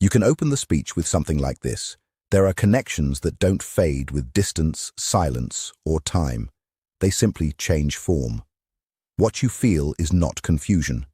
You can open the speech with something like this. There are connections that don't fade with distance, silence, or time. They simply change form. What you feel is not confusion.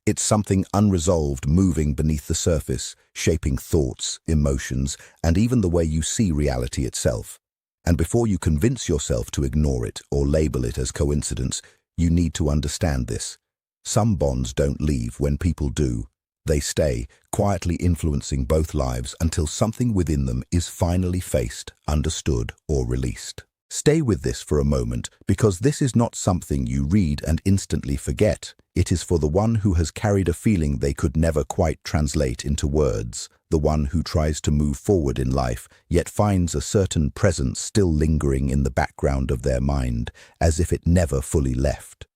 It's something unresolved moving beneath the surface, shaping thoughts, emotions, and even the way you see reality itself. And before you convince yourself to ignore it or label it as coincidence, you need to understand this. Some bonds don't leave when people do. They stay, quietly influencing both lives until something within them is finally faced, understood, or released. Stay with this for a moment, because this is not something you read and instantly forget. It is for the one who has carried a feeling they could never quite translate into words, the one who tries to move forward in life, yet finds a certain presence still lingering in the background of their mind, as if it never fully left.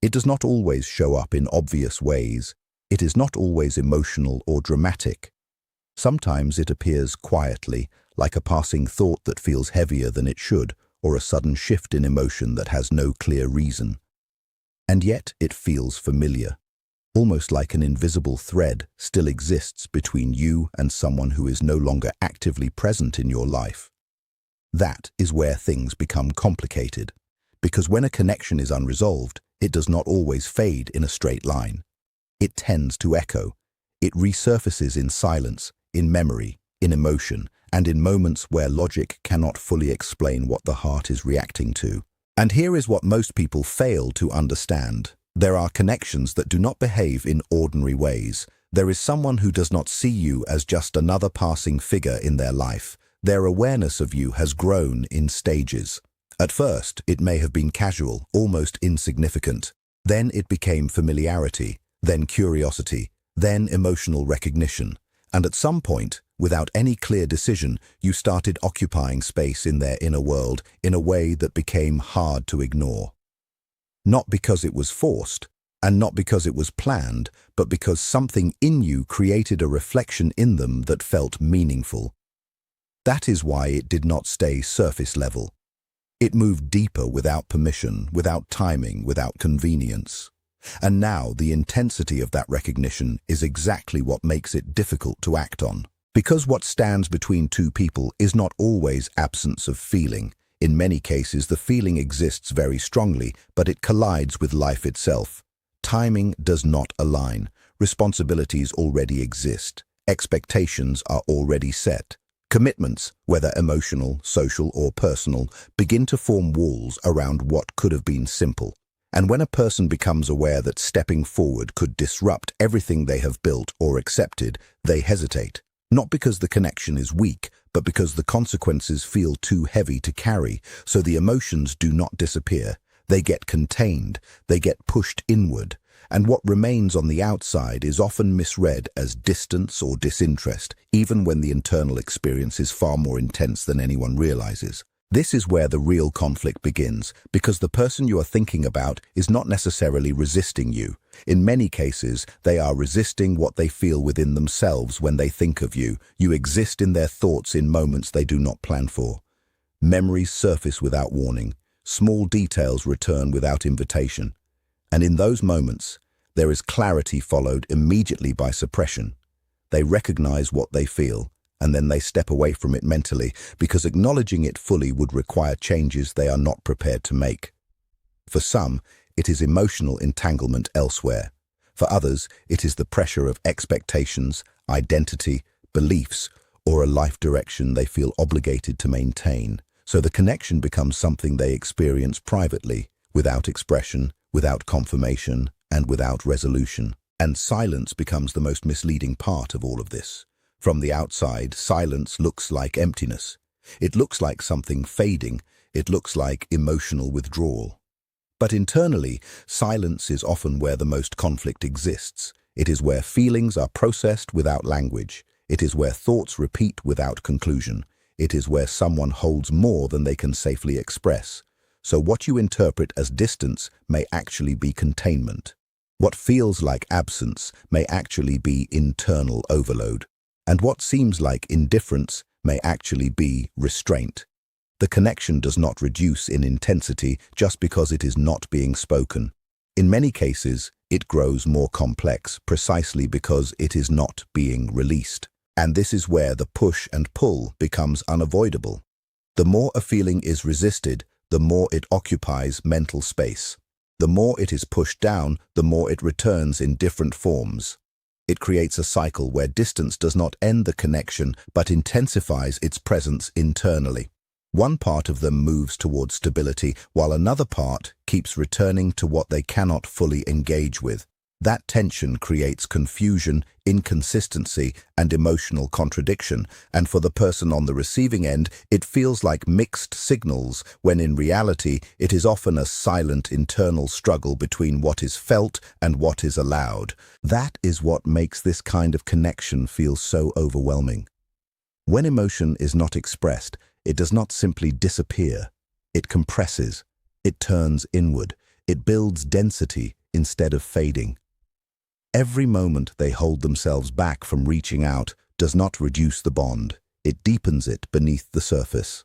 It does not always show up in obvious ways. It is not always emotional or dramatic. Sometimes it appears quietly, like a passing thought that feels heavier than it should, or a sudden shift in emotion that has no clear reason. And yet it feels familiar, almost like an invisible thread still exists between you and someone who is no longer actively present in your life. That is where things become complicated, because when a connection is unresolved, it does not always fade in a straight line. It tends to echo. It resurfaces in silence, in memory, in emotion, and in moments where logic cannot fully explain what the heart is reacting to. And here is what most people fail to understand. There are connections that do not behave in ordinary ways. There is someone who does not see you as just another passing figure in their life. Their awareness of you has grown in stages. At first, it may have been casual, almost insignificant. Then it became familiarity, then curiosity, then emotional recognition. And at some point, without any clear decision, you started occupying space in their inner world in a way that became hard to ignore. Not because it was forced, and not because it was planned, but because something in you created a reflection in them that felt meaningful. That is why it did not stay surface level. It moved deeper without permission, without timing, without convenience. And now the intensity of that recognition is exactly what makes it difficult to act on. Because what stands between two people is not always absence of feeling. In many cases, the feeling exists very strongly, but it collides with life itself. Timing does not align. Responsibilities already exist. Expectations are already set. Commitments, whether emotional, social, or personal, begin to form walls around what could have been simple. And when a person becomes aware that stepping forward could disrupt everything they have built or accepted, they hesitate. Not because the connection is weak, but because the consequences feel too heavy to carry, so the emotions do not disappear. They get contained, they get pushed inward, and what remains on the outside is often misread as distance or disinterest, even when the internal experience is far more intense than anyone realizes. This is where the real conflict begins, because the person you are thinking about is not necessarily resisting you. In many cases, they are resisting what they feel within themselves when they think of you. You exist in their thoughts in moments they do not plan for. Memories surface without warning. Small details return without invitation. And in those moments, there is clarity followed immediately by suppression. They recognize what they feel, and then they step away from it mentally, because acknowledging it fully would require changes they are not prepared to make. For some, it is emotional entanglement elsewhere. For others, it is the pressure of expectations, identity, beliefs, or a life direction they feel obligated to maintain. So the connection becomes something they experience privately, without expression, without confirmation, and without resolution. And silence becomes the most misleading part of all of this. From the outside, silence looks like emptiness. It looks like something fading. It looks like emotional withdrawal. But internally, silence is often where the most conflict exists. It is where feelings are processed without language. It is where thoughts repeat without conclusion. It is where someone holds more than they can safely express. So what you interpret as distance may actually be containment. What feels like absence may actually be internal overload. And what seems like indifference may actually be restraint. The connection does not reduce in intensity just because it is not being spoken. In many cases, it grows more complex precisely because it is not being released. And this is where the push and pull becomes unavoidable. The more a feeling is resisted, the more it occupies mental space. The more it is pushed down, the more it returns in different forms. It creates a cycle where distance does not end the connection, but intensifies its presence internally. One part of them moves towards stability, while another part keeps returning to what they cannot fully engage with. That tension creates confusion, inconsistency, and emotional contradiction, and for the person on the receiving end, it feels like mixed signals, when in reality, it is often a silent internal struggle between what is felt and what is allowed. That is what makes this kind of connection feel so overwhelming. When emotion is not expressed, it does not simply disappear. It compresses, it turns inward, it builds density instead of fading. Every moment they hold themselves back from reaching out does not reduce the bond, it deepens it beneath the surface.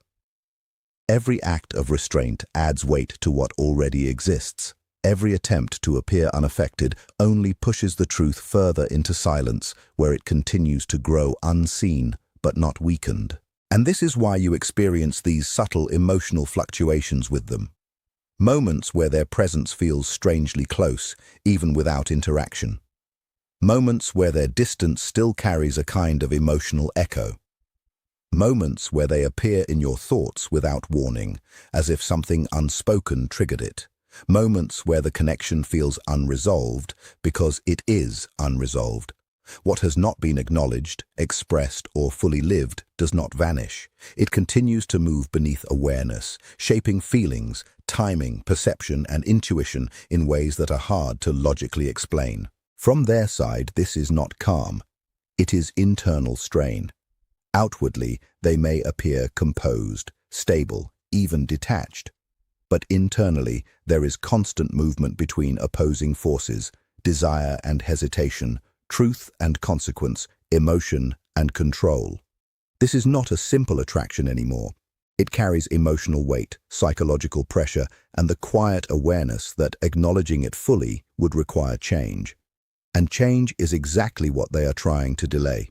Every act of restraint adds weight to what already exists. Every attempt to appear unaffected only pushes the truth further into silence, where it continues to grow unseen but not weakened. And this is why you experience these subtle emotional fluctuations with them. Moments where their presence feels strangely close, even without interaction. Moments where their distance still carries a kind of emotional echo. Moments where they appear in your thoughts without warning, as if something unspoken triggered it. Moments where the connection feels unresolved because it is unresolved. What has not been acknowledged, expressed, or fully lived does not vanish. It continues to move beneath awareness, shaping feelings, timing, perception, and intuition in ways that are hard to logically explain. From their side, this is not calm. It is internal strain. Outwardly, they may appear composed, stable, even detached. But internally, there is constant movement between opposing forces, desire and hesitation, truth and consequence, emotion and control. This is not a simple attraction anymore. It carries emotional weight, psychological pressure, and the quiet awareness that acknowledging it fully would require change. And change is exactly what they are trying to delay.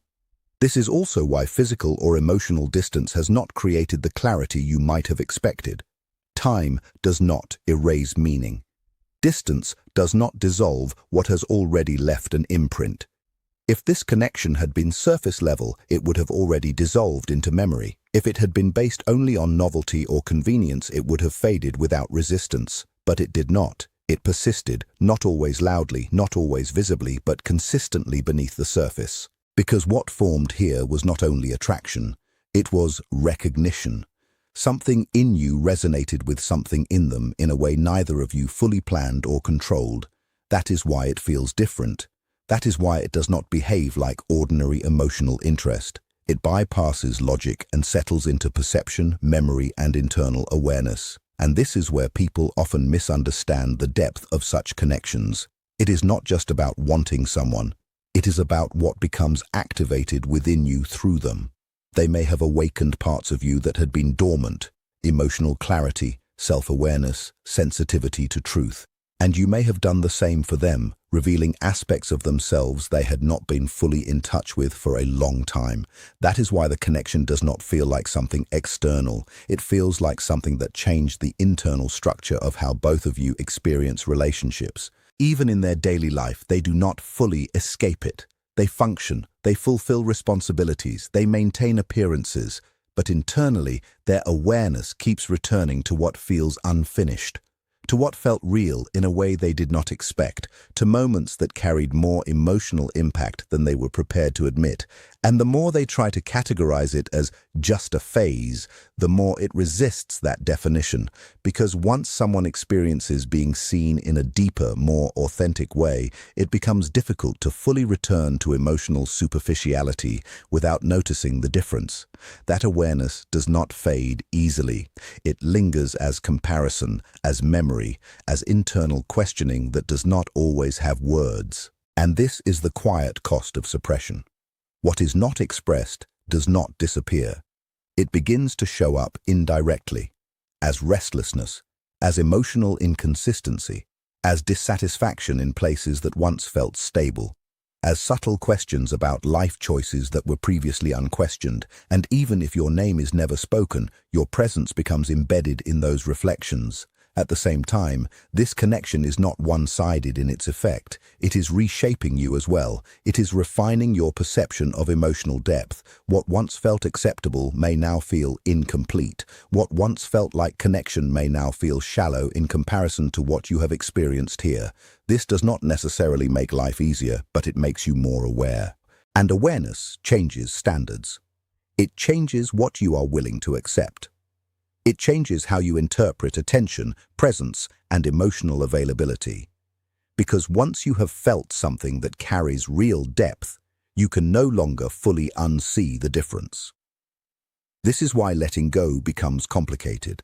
This is also why physical or emotional distance has not created the clarity you might have expected. Time does not erase meaning. Distance does not dissolve what has already left an imprint. If this connection had been surface level, it would have already dissolved into memory. If it had been based only on novelty or convenience, it would have faded without resistance. But it did not. It persisted, not always loudly, not always visibly, but consistently beneath the surface. Because what formed here was not only attraction, it was recognition. Something in you resonated with something in them in a way neither of you fully planned or controlled. That is why it feels different. That is why it does not behave like ordinary emotional interest. It bypasses logic and settles into perception, memory, and internal awareness. And this is where people often misunderstand the depth of such connections. It is not just about wanting someone. It is about what becomes activated within you through them. They may have awakened parts of you that had been dormant, emotional clarity, self-awareness, sensitivity to truth. And you may have done the same for them, revealing aspects of themselves they had not been fully in touch with for a long time. That is why the connection does not feel like something external. It feels like something that changed the internal structure of how both of you experience relationships. Even in their daily life, they do not fully escape it. They function, they fulfill responsibilities, they maintain appearances, but internally, their awareness keeps returning to what feels unfinished. To what felt real in a way they did not expect, to moments that carried more emotional impact than they were prepared to admit. And the more they try to categorize it as just a phase, the more it resists that definition. Because once someone experiences being seen in a deeper, more authentic way, it becomes difficult to fully return to emotional superficiality without noticing the difference. That awareness does not fade easily. It lingers as comparison, as memory, as internal questioning that does not always have words. And this is the quiet cost of suppression. What is not expressed does not disappear. It begins to show up indirectly, as restlessness, as emotional inconsistency, as dissatisfaction in places that once felt stable. as subtle questions about life choices that were previously unquestioned, and even if your name is never spoken, your presence becomes embedded in those reflections. At the same time, this connection is not one-sided in its effect. It is reshaping you as well. It is refining your perception of emotional depth. What once felt acceptable may now feel incomplete. What once felt like connection may now feel shallow in comparison to what you have experienced here. This does not necessarily make life easier, but it makes you more aware. And awareness changes standards. It changes what you are willing to accept. It changes how you interpret attention, presence, and emotional availability. Because once you have felt something that carries real depth, you can no longer fully unsee the difference. This is why letting go becomes complicated.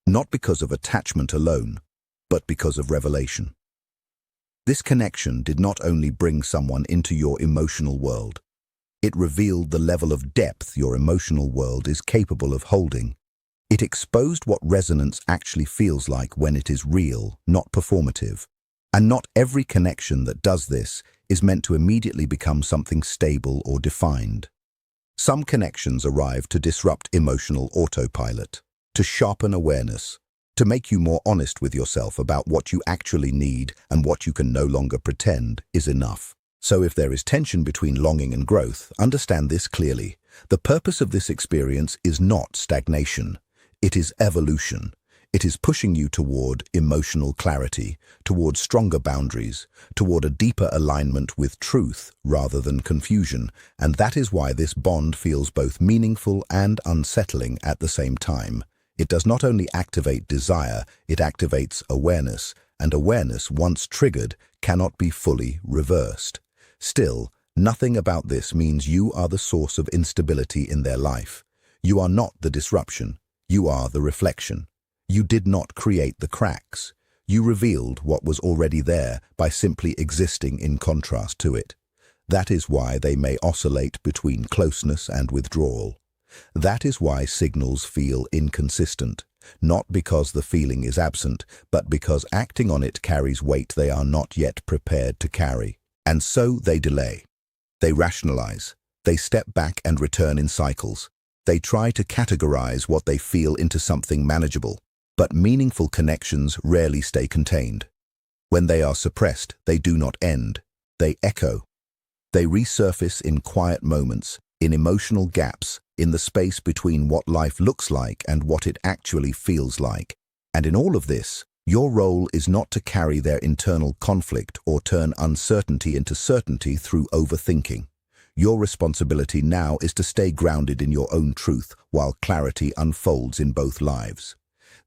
Not because of attachment alone, but because of revelation. This connection did not only bring someone into your emotional world, it revealed the level of depth your emotional world is capable of holding. It exposed what resonance actually feels like when it is real, not performative. And not every connection that does this is meant to immediately become something stable or defined. Some connections arrive to disrupt emotional autopilot, to sharpen awareness, to make you more honest with yourself about what you actually need and what you can no longer pretend is enough. So if there is tension between longing and growth, understand this clearly. The purpose of this experience is not stagnation. It is evolution. It is pushing you toward emotional clarity, toward stronger boundaries, toward a deeper alignment with truth rather than confusion, and that is why this bond feels both meaningful and unsettling at the same time. It does not only activate desire, it activates awareness, and awareness, once triggered, cannot be fully reversed. Still, nothing about this means you are the source of instability in their life. You are not the disruption. You are the reflection. You did not create the cracks. You revealed what was already there by simply existing in contrast to it. That is why they may oscillate between closeness and withdrawal. That is why signals feel inconsistent, not because the feeling is absent, but because acting on it carries weight they are not yet prepared to carry. And so they delay. They rationalize. They step back and return in cycles. They try to categorize what they feel into something manageable, but meaningful connections rarely stay contained. When they are suppressed, they do not end. They echo. They resurface in quiet moments, in emotional gaps, in the space between what life looks like and what it actually feels like. And in all of this, your role is not to carry their internal conflict or turn uncertainty into certainty through overthinking. Your responsibility now is to stay grounded in your own truth while clarity unfolds in both lives.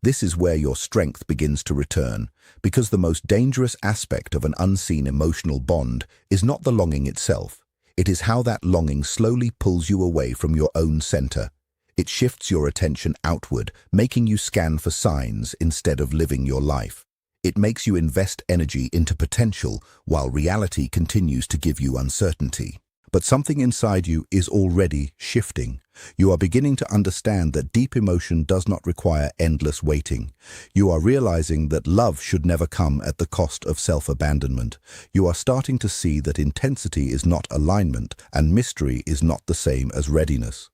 This is where your strength begins to return, because the most dangerous aspect of an unseen emotional bond is not the longing itself. It is how that longing slowly pulls you away from your own center. It shifts your attention outward, making you scan for signs instead of living your life. It makes you invest energy into potential while reality continues to give you uncertainty. But something inside you is already shifting. You are beginning to understand that deep emotion does not require endless waiting. You are realizing that love should never come at the cost of self-abandonment. You are starting to see that intensity is not alignment and mystery is not the same as readiness.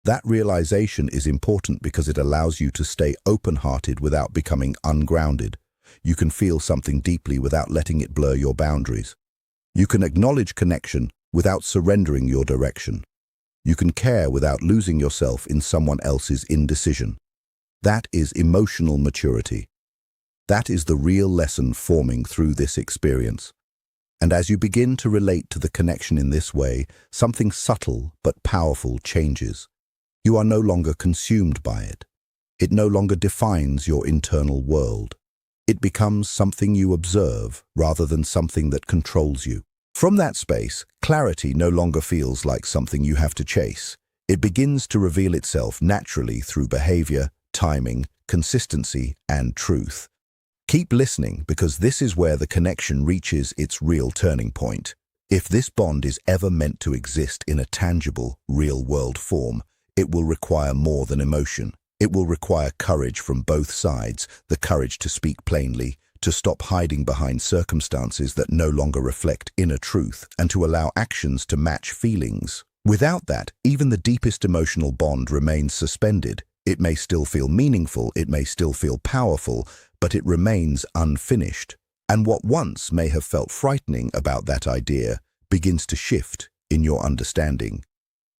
That realization is important because it allows you to stay open-hearted without becoming ungrounded. You can feel something deeply without letting it blur your boundaries. You can acknowledge connection without surrendering your direction. You can care without losing yourself in someone else's indecision. That is emotional maturity. That is the real lesson forming through this experience. And as you begin to relate to the connection in this way, something subtle but powerful changes. You are no longer consumed by it. It no longer defines your internal world. It becomes something you observe rather than something that controls you. From that space, clarity no longer feels like something you have to chase. It begins to reveal itself naturally through behavior, timing, consistency, and truth. Keep listening, because this is where the connection reaches its real turning point. If this bond is ever meant to exist in a tangible, real-world form, it will require more than emotion. It will require courage from both sides, the courage to speak plainly, to stop hiding behind circumstances that no longer reflect inner truth, and to allow actions to match feelings. Without that, even the deepest emotional bond remains suspended. It may still feel meaningful, it may still feel powerful, but it remains unfinished. And what once may have felt frightening about that idea begins to shift in your understanding.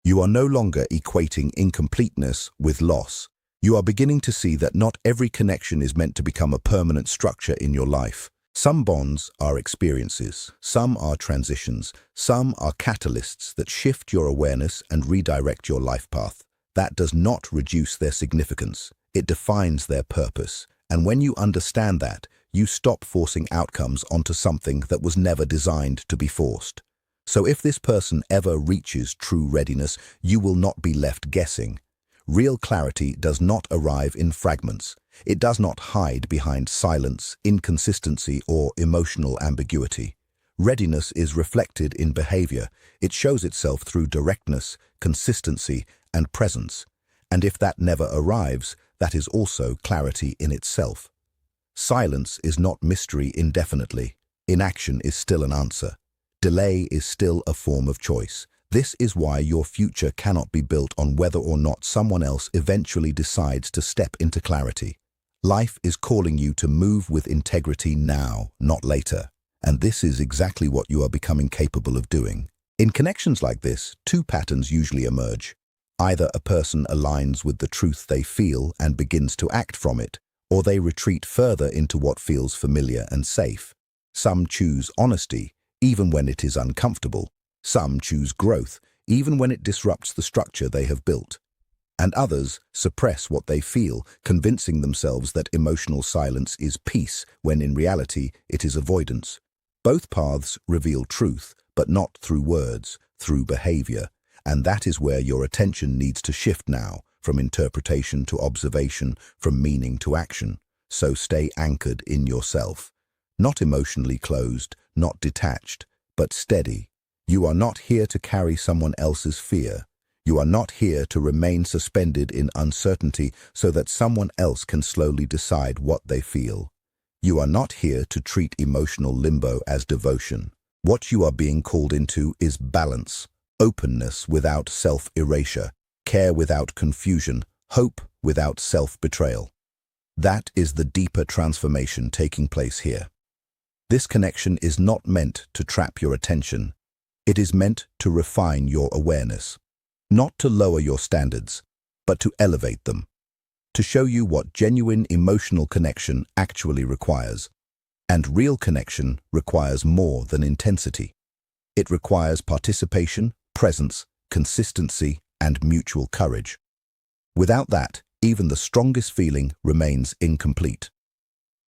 You are no longer equating incompleteness with loss. You are beginning to see that not every connection is meant to become a permanent structure in your life. Some bonds are experiences, some are transitions, some are catalysts that shift your awareness and redirect your life path. That does not reduce their significance. It defines their purpose. And when you understand that, you stop forcing outcomes onto something that was never designed to be forced. So if this person ever reaches true readiness, you will not be left guessing. Real clarity does not arrive in fragments. It does not hide behind silence, inconsistency, or emotional ambiguity. Readiness is reflected in behavior. It shows itself through directness, consistency, and presence. And if that never arrives, that is also clarity in itself. Silence is not mystery indefinitely. Inaction is still an answer. Delay is still a form of choice. This is why your future cannot be built on whether or not someone else eventually decides to step into clarity. Life is calling you to move with integrity now, not later. And this is exactly what you are becoming capable of doing. In connections like this, two patterns usually emerge. Either a person aligns with the truth they feel and begins to act from it, or they retreat further into what feels familiar and safe. Some choose honesty, even when it is uncomfortable. Some choose growth, even when it disrupts the structure they have built. And others suppress what they feel, convincing themselves that emotional silence is peace, when in reality it is avoidance. Both paths reveal truth, but not through words, through behavior. And that is where your attention needs to shift now, from interpretation to observation, from meaning to action. So stay anchored in yourself. Not emotionally closed, not detached, but steady. You are not here to carry someone else's fear. You are not here to remain suspended in uncertainty so that someone else can slowly decide what they feel. You are not here to treat emotional limbo as devotion. What you are being called into is balance, openness without self-erasure, care without confusion, hope without self-betrayal. That is the deeper transformation taking place here. This connection is not meant to trap your attention. It is meant to refine your awareness. Not to lower your standards, but to elevate them. To show you what genuine emotional connection actually requires. And real connection requires more than intensity. It requires participation, presence, consistency, and mutual courage. Without that, even the strongest feeling remains incomplete.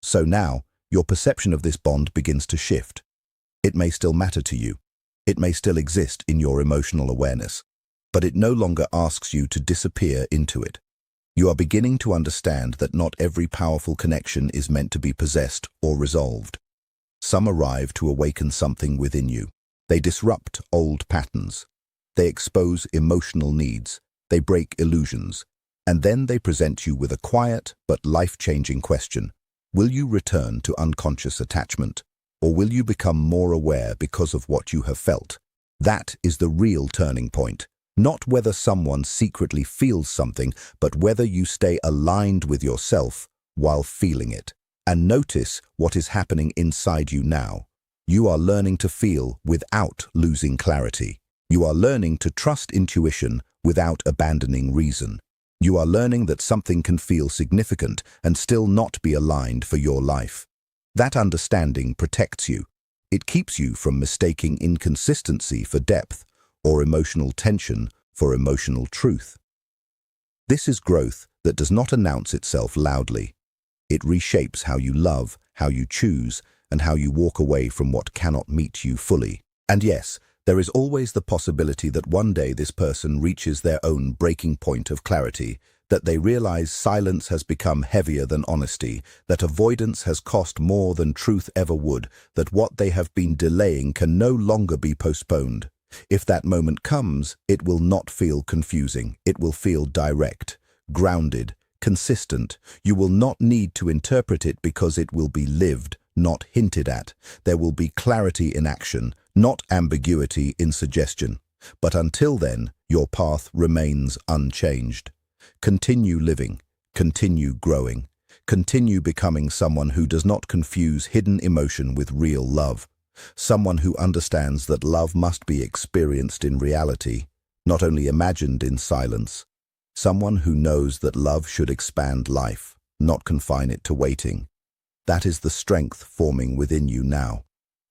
So now, your perception of this bond begins to shift. It may still matter to you. It may still exist in your emotional awareness, but it no longer asks you to disappear into it. You are beginning to understand that not every powerful connection is meant to be possessed or resolved. Some arrive to awaken something within you. They disrupt old patterns. They expose emotional needs. They break illusions. And then they present you with a quiet but life-changing question. Will you return to unconscious attachment, or will you become more aware because of what you have felt? That is the real turning point. Not whether someone secretly feels something, but whether you stay aligned with yourself while feeling it. And notice what is happening inside you now. You are learning to feel without losing clarity. You are learning to trust intuition without abandoning reason. You are learning that something can feel significant and still not be aligned for your life. That understanding protects you. It keeps you from mistaking inconsistency for depth or emotional tension for emotional truth. This is growth that does not announce itself loudly. It reshapes how you love, how you choose, and how you walk away from what cannot meet you fully. And yes, there is always the possibility that one day this person reaches their own breaking point of clarity, that they realize silence has become heavier than honesty, that avoidance has cost more than truth ever would, that what they have been delaying can no longer be postponed. If that moment comes, it will not feel confusing. It will feel direct, grounded, consistent. You will not need to interpret it because it will be lived, not hinted at. There will be clarity in action, not ambiguity in suggestion. But until then, your path remains unchanged. Continue living, continue growing, continue becoming someone who does not confuse hidden emotion with real love. Someone who understands that love must be experienced in reality, not only imagined in silence. Someone who knows that love should expand life, not confine it to waiting. That is the strength forming within you now.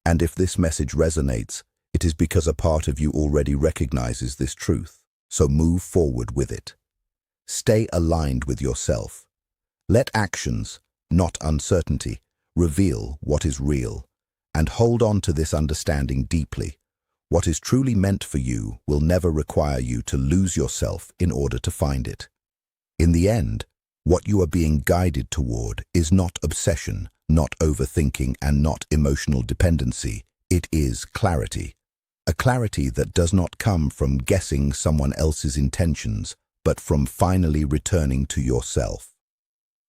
And if this message resonates, it is because a part of you already recognizes this truth. So move forward with it. Stay aligned with yourself. Let actions, not uncertainty, reveal what is real. And hold on to this understanding deeply. What is truly meant for you will never require you to lose yourself in order to find it. In the end, what you are being guided toward is not obsession, not overthinking, and not emotional dependency. It is clarity. A clarity that does not come from guessing someone else's intentions, but from finally returning to yourself.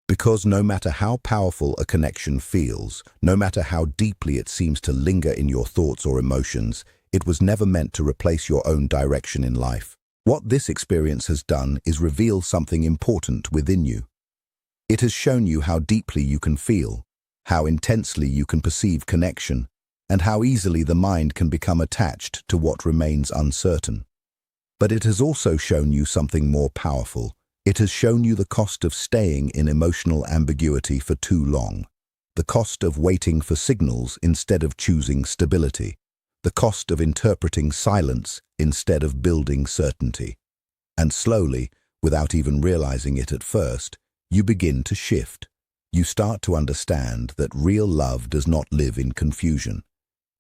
Because no matter how powerful a connection feels, no matter how deeply it seems to linger in your thoughts or emotions, it was never meant to replace your own direction in life. What this experience has done is reveal something important within you. It has shown you how deeply you can feel, how intensely you can perceive connection, and how easily the mind can become attached to what remains uncertain. But it has also shown you something more powerful. It has shown you the cost of staying in emotional ambiguity for too long, the cost of waiting for signals instead of choosing stability, the cost of interpreting silence instead of building certainty. And slowly, without even realizing it at first, you begin to shift. You start to understand that real love does not live in confusion.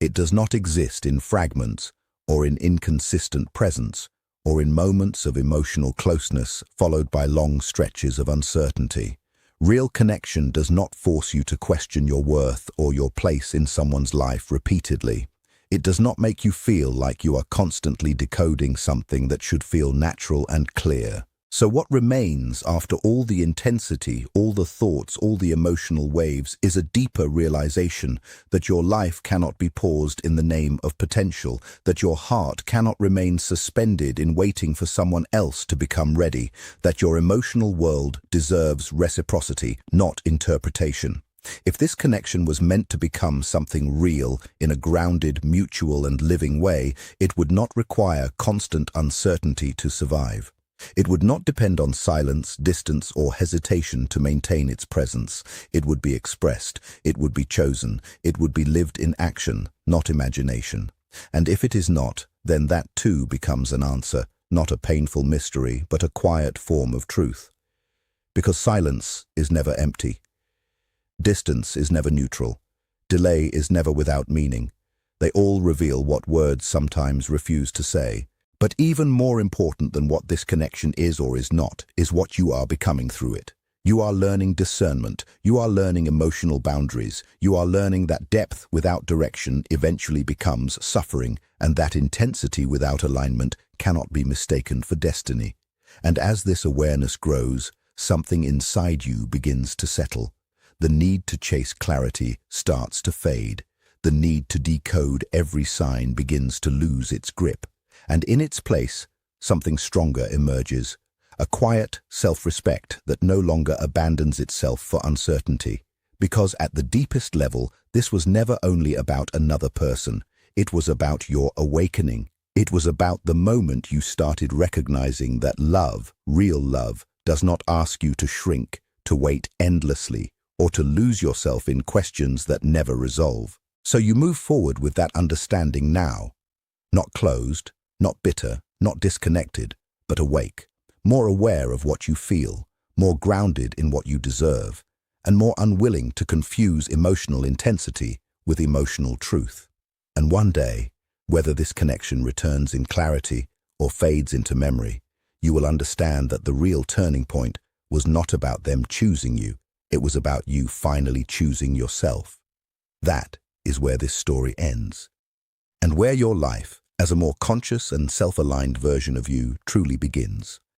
It does not exist in fragments or in inconsistent presence, or in moments of emotional closeness followed by long stretches of uncertainty. Real connection does not force you to question your worth or your place in someone's life repeatedly. It does not make you feel like you are constantly decoding something that should feel natural and clear. So what remains after all the intensity, all the thoughts, all the emotional waves is a deeper realization that your life cannot be paused in the name of potential, that your heart cannot remain suspended in waiting for someone else to become ready, that your emotional world deserves reciprocity, not interpretation. If this connection was meant to become something real in a grounded, mutual and living way, it would not require constant uncertainty to survive. It would not depend on silence, distance, or hesitation to maintain its presence. It would be expressed, it would be chosen, it would be lived in action, not imagination. And if it is not, then that too becomes an answer, not a painful mystery, but a quiet form of truth. Because silence is never empty. Distance is never neutral. Delay is never without meaning. They all reveal what words sometimes refuse to say. But even more important than what this connection is or is not, is what you are becoming through it. You are learning discernment, you are learning emotional boundaries, you are learning that depth without direction eventually becomes suffering, and that intensity without alignment cannot be mistaken for destiny. And as this awareness grows, something inside you begins to settle. The need to chase clarity starts to fade. The need to decode every sign begins to lose its grip. And in its place, something stronger emerges, a quiet self-respect that no longer abandons itself for uncertainty. Because at the deepest level, this was never only about another person. It was about your awakening. It was about the moment you started recognizing that love, real love, does not ask you to shrink, to wait endlessly, or to lose yourself in questions that never resolve. So you move forward with that understanding now, not closed, not bitter, not disconnected, but awake, more aware of what you feel, more grounded in what you deserve, and more unwilling to confuse emotional intensity with emotional truth. And one day, whether this connection returns in clarity or fades into memory, you will understand that the real turning point was not about them choosing you, it was about you finally choosing yourself. That is where this story ends, and where your life, as a more conscious and self-aligned version of you, truly begins.